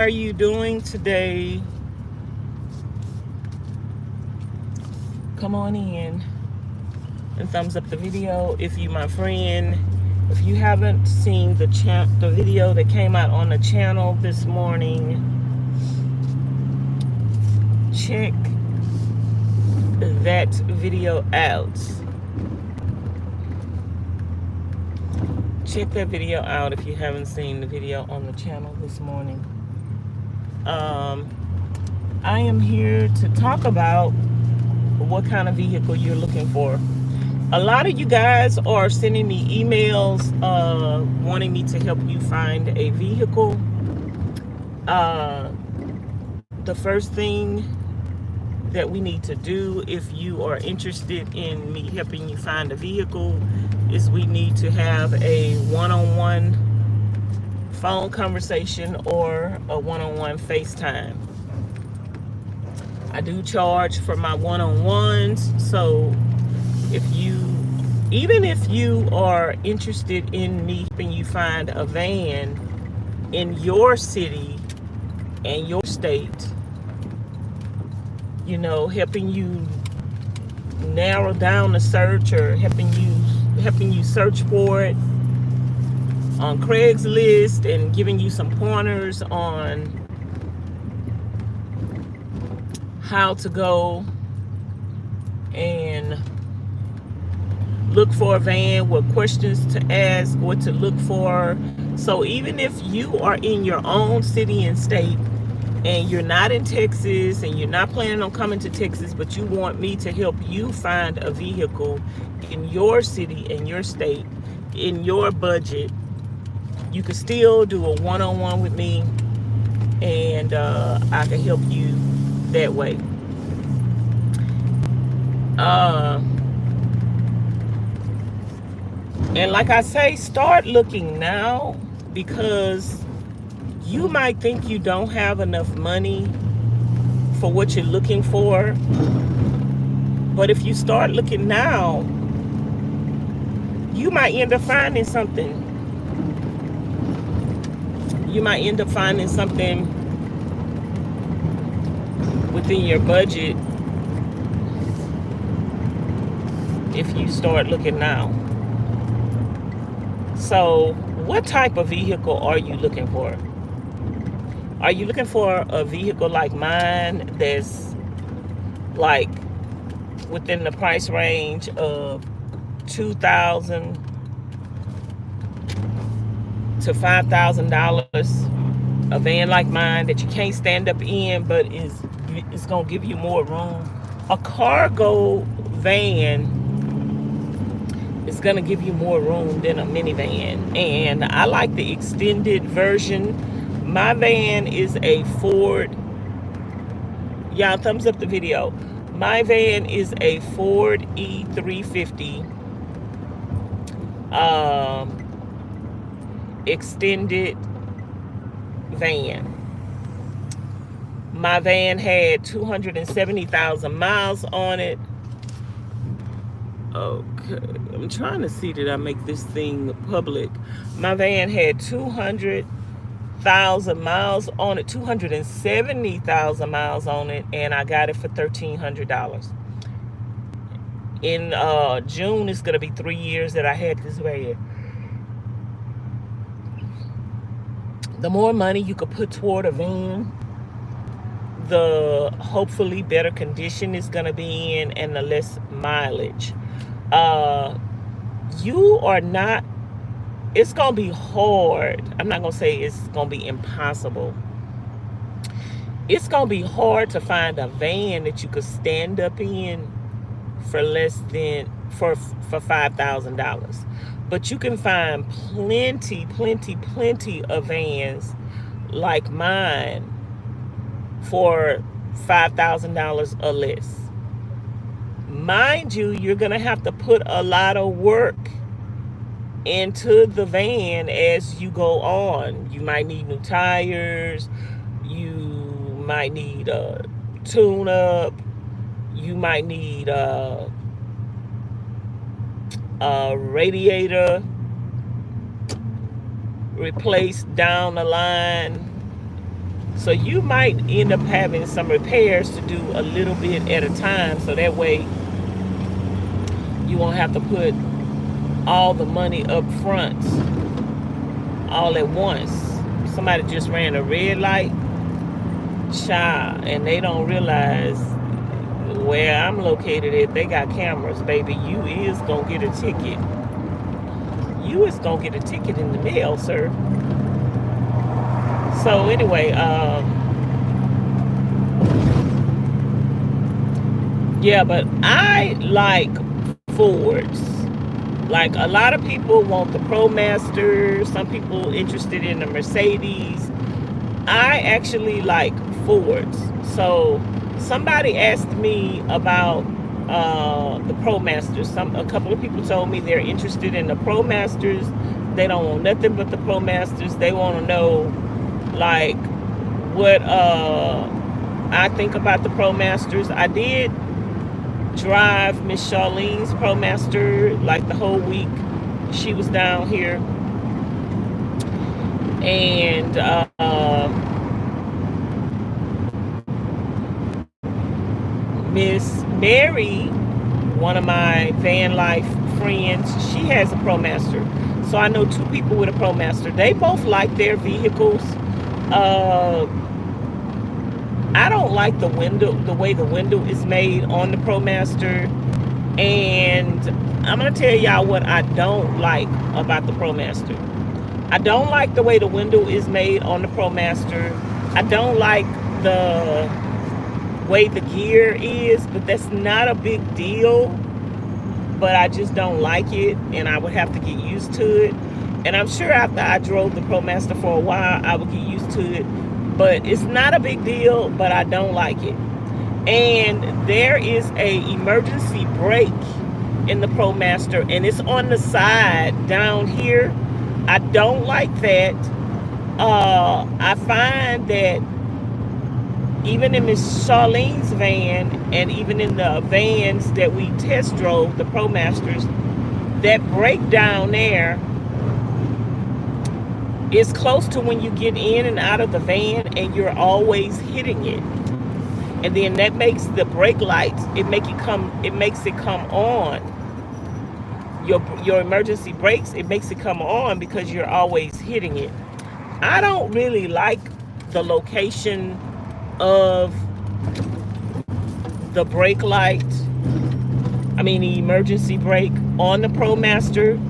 are you doing today? Come on in and thumbs up the video if you my friend. If you haven't seen the video that came out on the channel this morning, check that video out. Check that video out if you haven't seen the video on the channel this morning. I am here to talk about what kind of vehicle you're looking for. A lot of you guys are sending me emails wanting me to help you find a vehicle. The first thing that we need to do if you are interested in me helping you find a vehicle is we need to have a one-on-one phone conversation or a one-on-one FaceTime. I do charge for my one-on-ones, so even if you are interested in me helping you find a van in your city and your state, helping you narrow down the search or helping you search for it on Craigslist and giving you some pointers on how to go and look for a van, what questions to ask, what to look for. So even if you are in your own city and state and you're not in Texas and you're not planning on coming to Texas, but you want me to help you find a vehicle in your city and your state, in your budget, you can still do a one-on-one with me, and I can help you that way. And like I say, start looking now, because you might think you don't have enough money for what you're looking for, but if you start looking now, you might end up finding something. You might end up finding something within your budget if you start looking now. So, what type of vehicle are you looking for? Are you looking for a vehicle like mine that's like within the price range of $2,000 to $5,000? A van like mine that you can't stand up in, but it's gonna give you more room. A cargo van is gonna give you more room than a minivan, and I like the extended version. My van is a Ford. Y'all thumbs up the video. My van is a Ford E350 extended van. My van had 270,000 miles on it. Okay, I'm trying to see that I make this thing public. My van had 200,000 miles on it, 270,000 miles on it, and I got it for $1,300. In June, it's gonna be 3 years that I had this van. The more money you could put toward a van, the hopefully better condition it's gonna be in, and the less mileage. It's gonna be hard. I'm not gonna say it's gonna be impossible. It's gonna be hard to find a van that you could stand up in for less than for $5,000. But you can find plenty of vans like mine for $5,000 or less. Mind you, you're gonna have to put a lot of work into the van as you go on. You might need new tires, you might need a tune-up, you might need a radiator replaced down the line. So you might end up having some repairs to do a little bit at a time, so that way you won't have to put all the money up front all at once. Somebody just ran a red light, child, and they don't realize where I'm located at. They got cameras, baby. You is gonna get a ticket. You is gonna get a ticket in the mail, sir. So anyway, yeah, but I like Fords. Like, a lot of people want the ProMaster. Some people interested in the Mercedes. I actually like Fords. So somebody asked me about the ProMasters. A couple of people told me they're interested in the ProMasters. They don't want nothing but the ProMasters. They want to know, like, what I think about the ProMasters. I did drive Miss Charlene's ProMaster like the whole week she was down here, and Miss Mary, one of my Vanlife friends, she has a ProMaster. So I know two people with a ProMaster. They both like their vehicles. I don't like the way the window is made on the ProMaster. And I'm going to tell y'all what I don't like about the ProMaster. I don't like the way the window is made on the ProMaster. I don't like the way the gear is, but that's not a big deal. But I just don't like it, and I would have to get used to it. And I'm sure after I drove the ProMaster for a while, I would get used to it. But it's not a big deal, but I don't like it. And there is a emergency brake in the ProMaster, and it's on the side down here. I don't like that. I find that even in Miss Charlene's van, and even in the vans that we test drove, the ProMasters, that brake down there is close to when you get in and out of the van, and you're always hitting it. And then that makes the brake lights, it makes it come on. Your emergency brakes, it makes it come on because you're always hitting it. I don't really like the location of the brake light, the emergency brake on the ProMaster.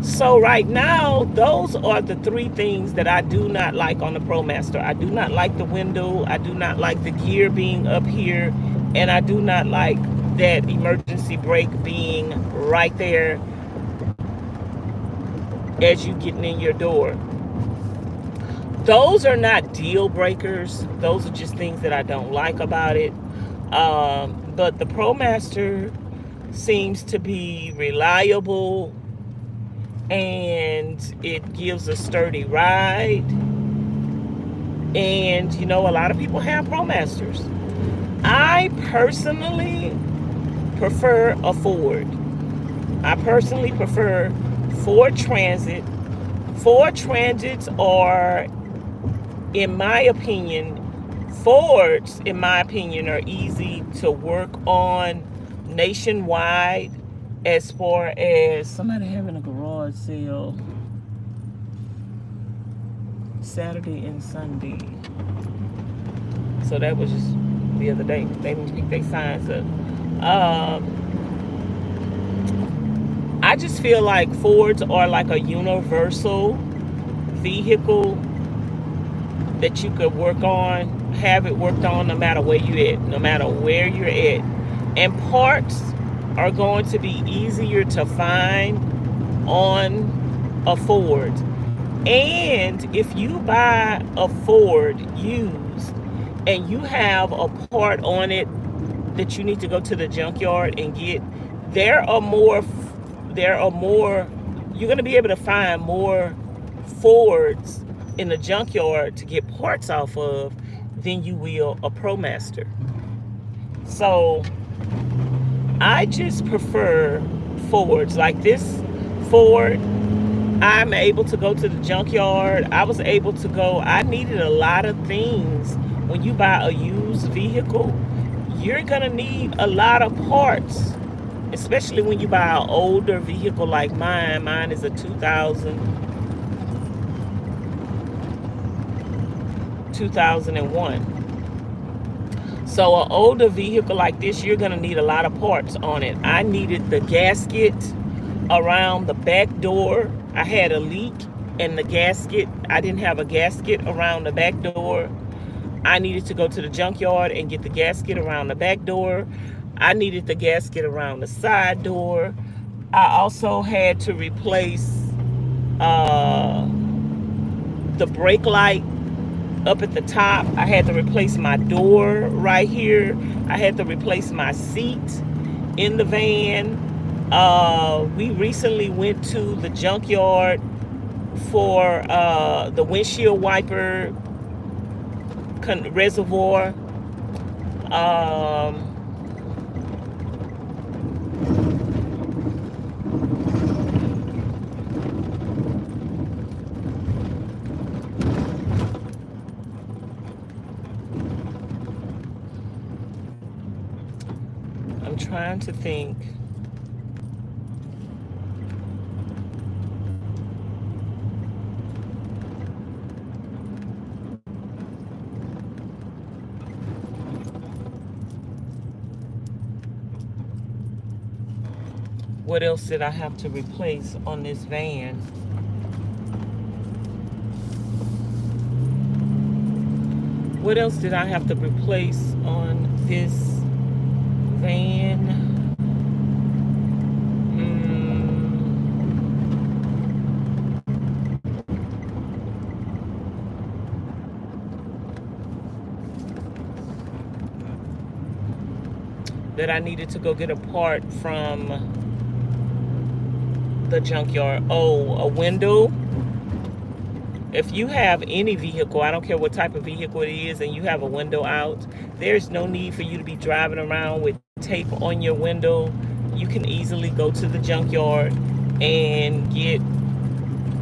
So right now, those are the three things that I do not like on the ProMaster. I do not like the window, I do not like the gear being up here, and I do not like that emergency brake being right there as you getting in your door. Those are not deal breakers. Those are just things that I don't like about it. But the ProMaster seems to be reliable, and it gives a sturdy ride. And a lot of people have ProMasters. I personally prefer a Ford. I personally prefer Ford Transit. Ford Transits are, in my opinion, Fords, in my opinion, are easy to work on nationwide. As far as somebody having a garage sale Saturday and Sunday. So that was just the other day. They didn't pick their signs up. I just feel like Fords are like a universal vehicle that you could work on, have it worked on no matter where you're at, no matter where you're at. And parts are going to be easier to find on a Ford. And if you buy a Ford used and you have a part on it that you need to go to the junkyard and get, there are more, you're going to be able to find more Fords in the junkyard to get parts off of than you will a ProMaster. So I just prefer Fords. Like this Ford, I'm able to go to the junkyard. I was able to go. I needed a lot of things. When you buy a used vehicle, you're going to need a lot of parts, especially when you buy an older vehicle like mine. Mine is a 2001. So an older vehicle like this, you're going to need a lot of parts on it. I needed the gasket around the back door. I had a leak in the gasket. I didn't have a gasket around the back door. I needed to go to the junkyard and get the gasket around the back door. I needed the gasket around the side door. I also had to replace the brake light up at the top. I had to replace my door right here. I had to replace my seat in the van. We recently went to the junkyard for the windshield wiper reservoir. I'm trying to think. What else did I have to replace on this van? What else did I have to replace on this van? That I needed to go get a part from the junkyard. Oh, a window. If you have any vehicle, I don't care what type of vehicle it is, and you have a window out, there's no need for you to be driving around with tape on your window. You can easily go to the junkyard and get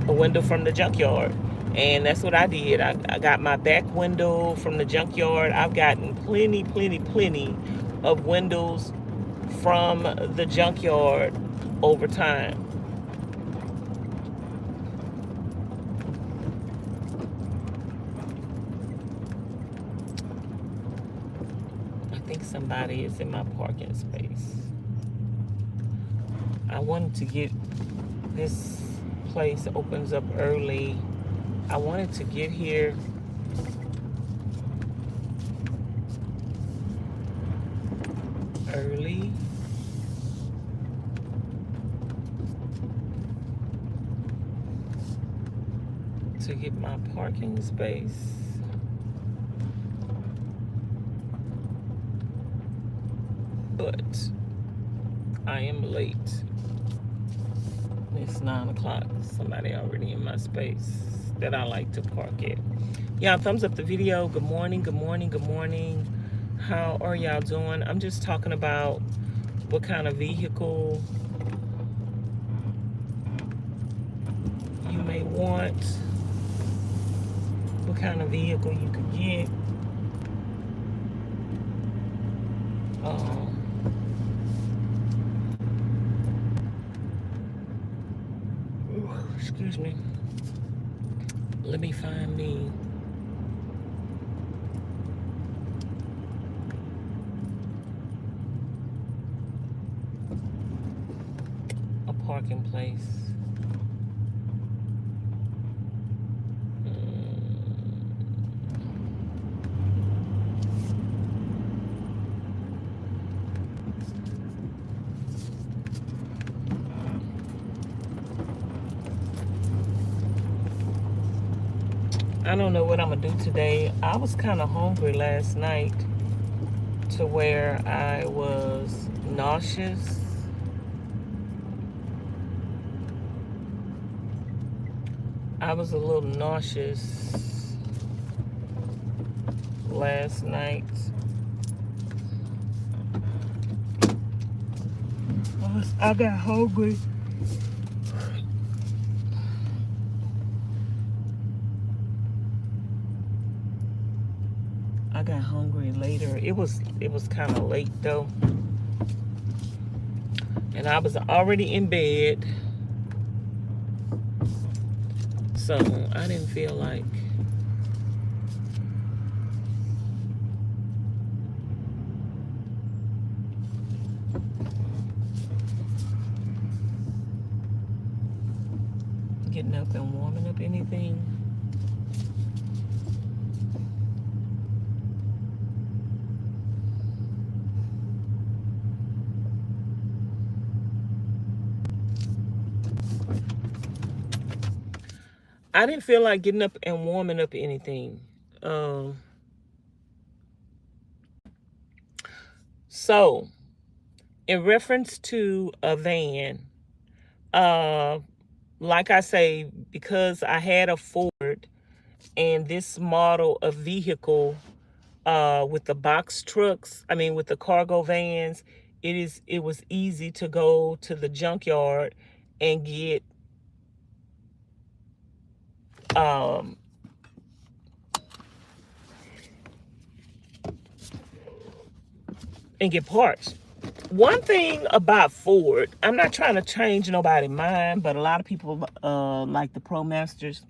a window from the junkyard. And that's what I did. I got my back window from the junkyard. I've gotten plenty of windows from the junkyard over time. I think somebody is in my parking space. I wanted to get, this place opens up early. I wanted to get here early. To get my parking space. But I am late. It's 9 o'clock. Somebody already in my space that I like to park at. Y'all, thumbs up the video. Good morning, good morning, good morning. How are y'all doing? I'm just talking about what kind of vehicle you may want, what kind of vehicle you could get. Excuse me. Let me find me a parking place. I don't know what I'm gonna do today. I was kind of hungry last night to where I was nauseous. I was a little nauseous last night. I got hungry. I got hungry later. It was kind of late though, and I was already in bed, so I didn't feel like getting up and warming up anything. I didn't feel like getting up and warming up anything. So, in reference to a van, like I say, because I had a Ford and this model of vehicle, with the box trucks, with the cargo vans, it was easy to go to the junkyard and get um, parts. One thing about Ford, I'm not trying to change nobody's mind, but a lot of people like the ProMasters.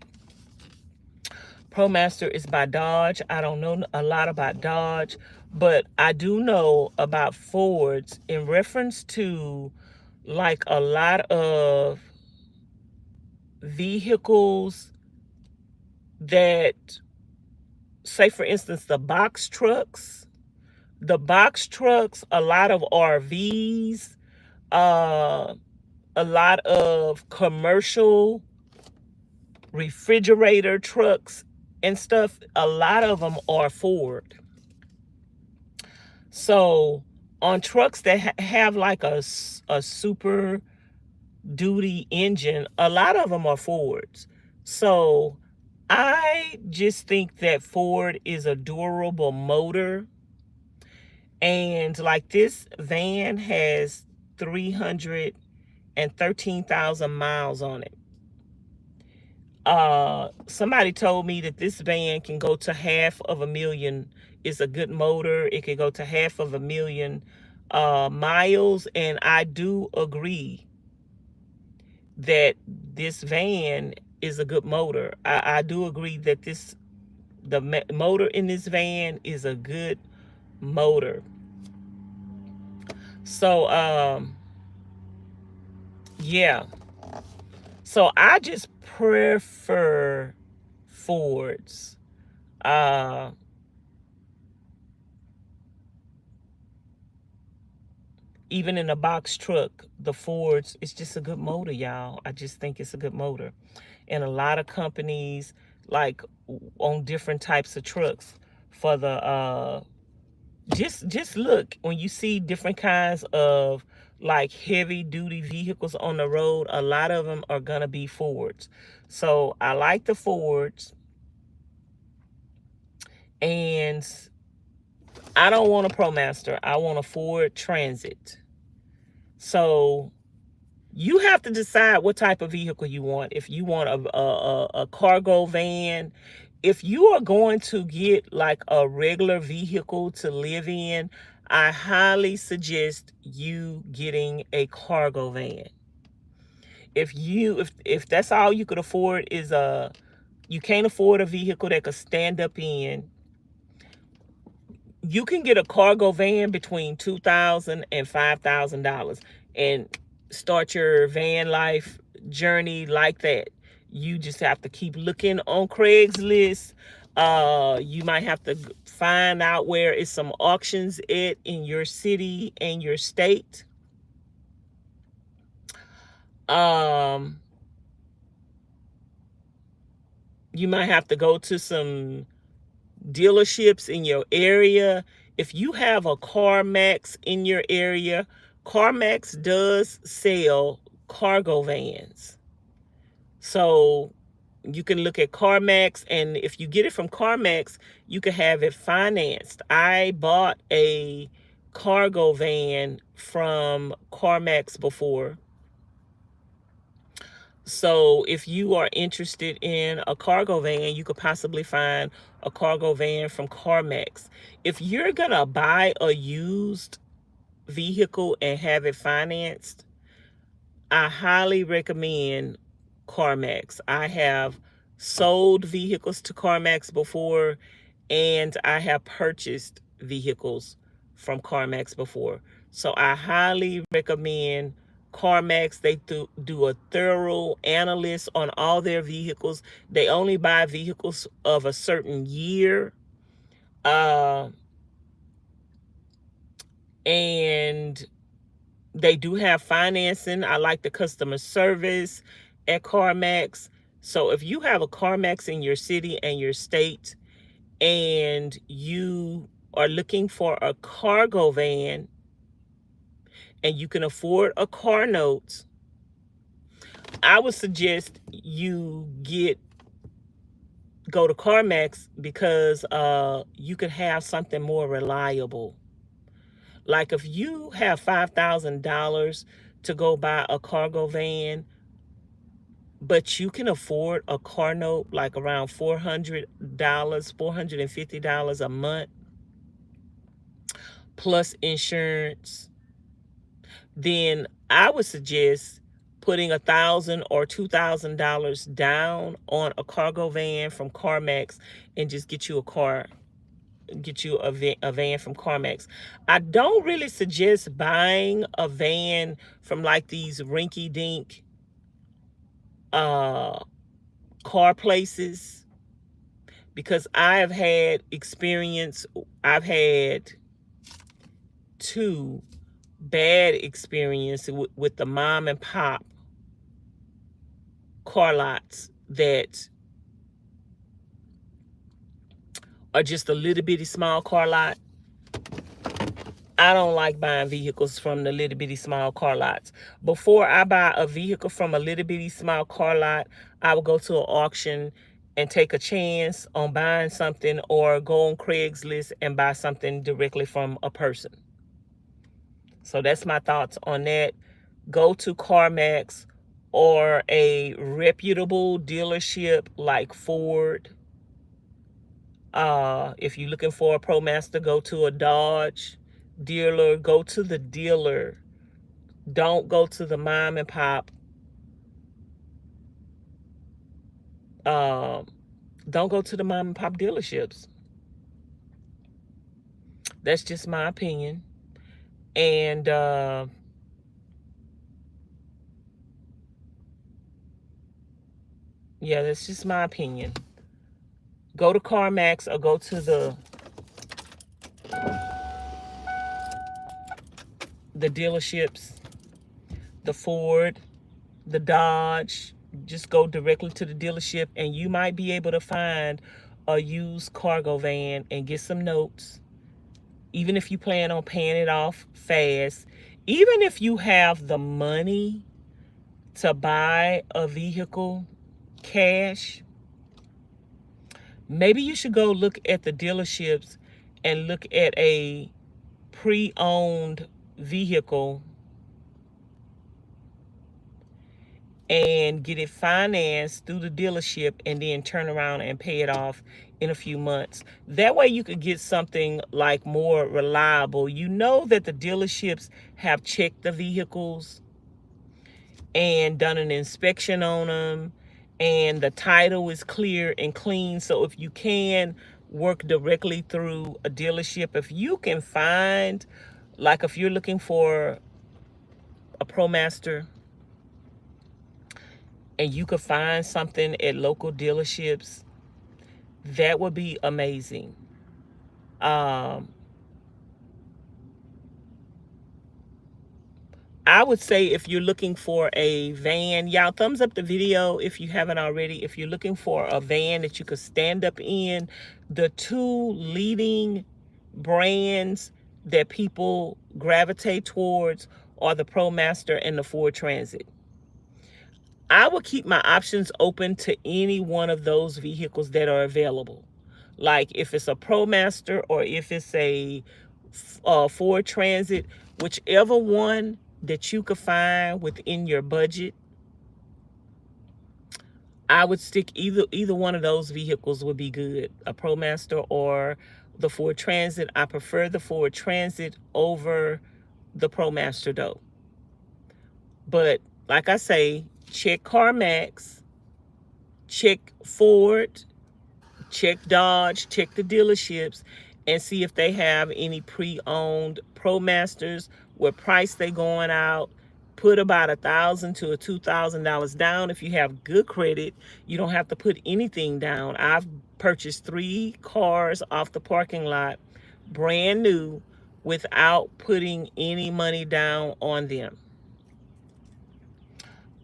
ProMaster is by Dodge. I don't know a lot about Dodge, but I do know about Fords in reference to like a lot of vehicles that, say for instance, the box trucks, a lot of RVs, a lot of commercial refrigerator trucks and stuff, a lot of them are Ford. So on trucks that have like a super duty engine, a lot of them are Fords. So I just think that Ford is a durable motor. And like this van has 313,000 miles on it. Somebody told me that this van can go to 500,000. It's a good motor. It can go to 500,000 miles. And I do agree that this van is a good motor. I do agree that the motor in this van is a good motor. So, yeah. So I just prefer Fords. Even in a box truck, the Fords, it's just a good motor, y'all. I just think it's a good motor. And a lot of companies, like on different types of trucks, for the just look, when you see different kinds of like heavy duty vehicles on the road, a lot of them are gonna be Fords. So I like the Fords, and I don't want a ProMaster. I want a Ford Transit. So you have to decide what type of vehicle you want. If you want a cargo van, if you are going to get like a regular vehicle to live in, I highly suggest you getting a cargo van. If that's all you could afford is you can't afford a vehicle that could stand up in, you can get a cargo van between $2,000 and $5,000 and start your van life journey like that. You just have to keep looking on Craigslist. You might have to find out where is some auctions in your city and your state. You might have to go to some dealerships in your area. If you have a CarMax in your area, CarMax does sell cargo vans. So you can look at CarMax, and if you get it from CarMax, you can have it financed. I bought a cargo van from CarMax before. So if you are interested in a cargo van, you could possibly find a cargo van from CarMax. If you're going to buy a used vehicle and have it financed, I highly recommend CarMax. I have sold vehicles to CarMax before, and I have purchased vehicles from CarMax before. So I highly recommend CarMax. They do a thorough analysis on all their vehicles. They only buy vehicles of a certain year. And they do have financing. I like the customer service at CarMax. So if you have a CarMax in your city and your state, and you are looking for a cargo van and you can afford a car note, I would suggest you go to CarMax, because you could have something more reliable. Like if you have $5,000 to go buy a cargo van, but you can afford a car note like around $400, $450 a month, plus insurance, then I would suggest putting $1,000 or $2,000 down on a cargo van from CarMax and just get you a van from CarMax. I don't really suggest buying a van from like these rinky-dink car places, because I have had experience. I've had 2 bad experiences with the mom and pop car lots that are just a little bitty small car lot. I don't like buying vehicles from the little bitty small car lots. Before I buy a vehicle from a little bitty small car lot, I will go to an auction and take a chance on buying something, or go on Craigslist and buy something directly from a person. So that's my thoughts on that. Go to CarMax or a reputable dealership like Ford. If you're looking for a ProMaster, go to a Dodge dealer. Go to the dealer. Don't go to the mom and pop. Don't go to the mom and pop dealerships. That's just my opinion. And yeah, that's just my opinion. Go to CarMax or go to the dealerships, the Ford, the Dodge. Just go directly to the dealership and you might be able to find a used cargo van and get some notes. Even if you plan on paying it off fast, even if you have the money to buy a vehicle cash, maybe you should go look at the dealerships and look at a pre-owned vehicle and get it financed through the dealership, and then turn around and pay it off in a few months. That way you could get something like more reliable. You know that the dealerships have checked the vehicles and done an inspection on them, and the title is clear and clean. So if you can work directly through a dealership, if you can find, like if you're looking for a ProMaster and you could find something at local dealerships, that would be amazing. I would say if you're looking for a van, y'all thumbs up the video if you haven't already. If you're looking for a van that you could stand up in, the 2 leading brands that people gravitate towards are the ProMaster and the Ford Transit. I will keep my options open to any one of those vehicles that are available. Like if it's a ProMaster or if it's a Ford Transit, whichever one that you could find within your budget, I would stick either one of those vehicles would be good, a ProMaster or the Ford Transit. I prefer the Ford Transit over the ProMaster though. But like I say, check CarMax, check Ford, check Dodge, check the dealerships, and see if they have any pre-owned ProMasters, what price they going out. Put about $1,000 to $2,000 down. If you have good credit, you don't have to put anything down. I've purchased 3 cars off the parking lot, brand new, without putting any money down on them.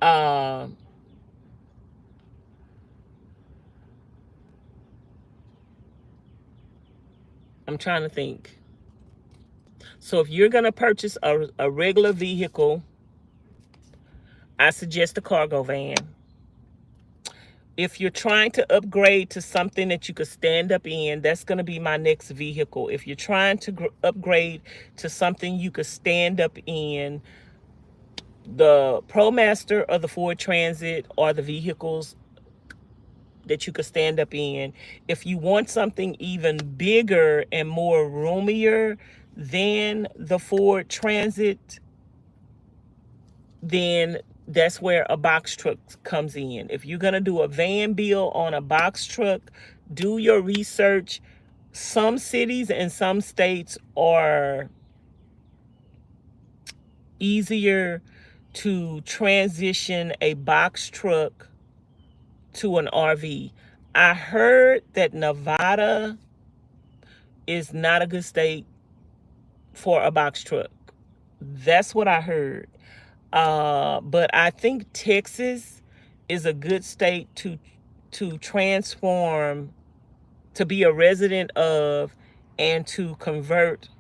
I'm trying to think. So if you're going to purchase a regular vehicle, I suggest a cargo van. If you're trying to upgrade to something that you could stand up in, that's going to be my next vehicle. If you're trying to upgrade to something you could stand up in, the ProMaster or the Ford Transit are the vehicles that you could stand up in. If you want something even bigger and more roomier than the Ford Transit, then that's where a box truck comes in. If you're going to do a van bill on a box truck, do your research. Some cities and some states are easier to transition a box truck to an RV. I heard that Nevada is not a good state for a box truck. That's what I heard. But I think Texas is a good state to transform, to be a resident of, and to convert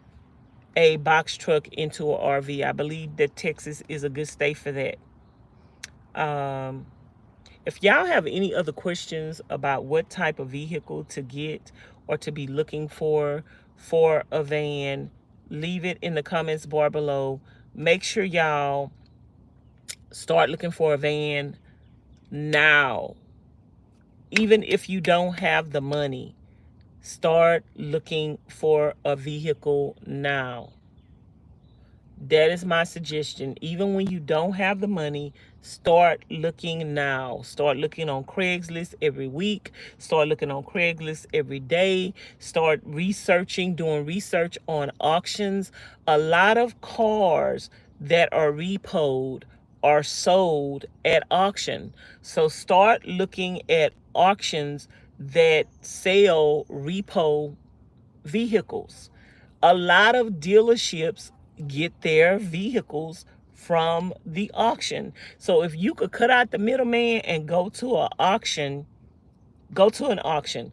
a box truck into an RV. I believe that Texas is a good state for that. If y'all have any other questions about what type of vehicle to get or to be looking for a van, leave it in the comments bar below. Make sure y'all start looking for a van now. Even if you don't have the money, start looking for a vehicle now. That is my suggestion. Even when you don't have the money, start looking now. Start looking on Craigslist every week. Start looking on Craigslist every day. Start researching, doing research on auctions. A lot of cars that are repoed are sold at auction. So start looking at auctions that sell repo vehicles. A lot of dealerships get their vehicles from the auction. So if you could cut out the middleman and go to an auction, go to an auction.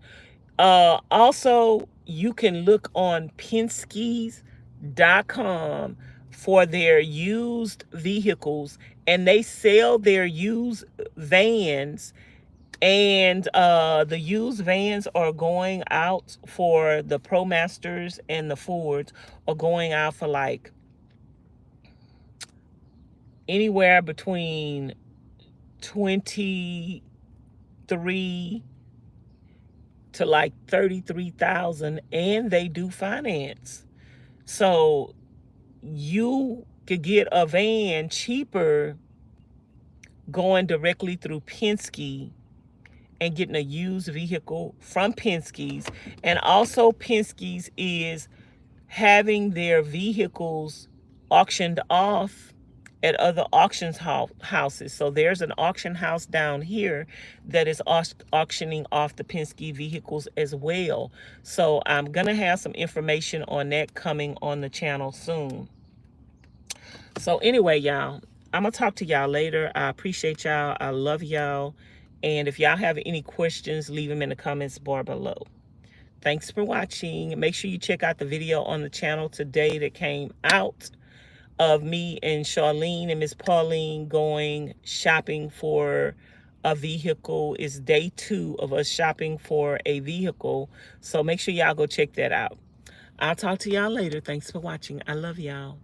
Also, you can look on Penske's.com for their used vehicles, and they sell their used vans. And the used vans are going out for the ProMasters, and the Fords are going out for like anywhere between 23 to like 33,000, and they do finance. So you could get a van cheaper going directly through Penske and getting a used vehicle from Penske's. And also Penske's is having their vehicles auctioned off at other houses. So there's an auction house down here that is auctioning off the Penske vehicles as well. So I'm gonna have some information on that coming on the channel soon. So anyway, y'all, I'm gonna talk to y'all later. I appreciate y'all. I love y'all. And if y'all have any questions, leave them in the comments bar below. Thanks for watching. Make sure you check out the video on the channel today that came out of me and Charlene and Miss Pauline going shopping for a vehicle. It's day 2 of us shopping for a vehicle. So make sure y'all go check that out. I'll talk to y'all later. Thanks for watching. I love y'all.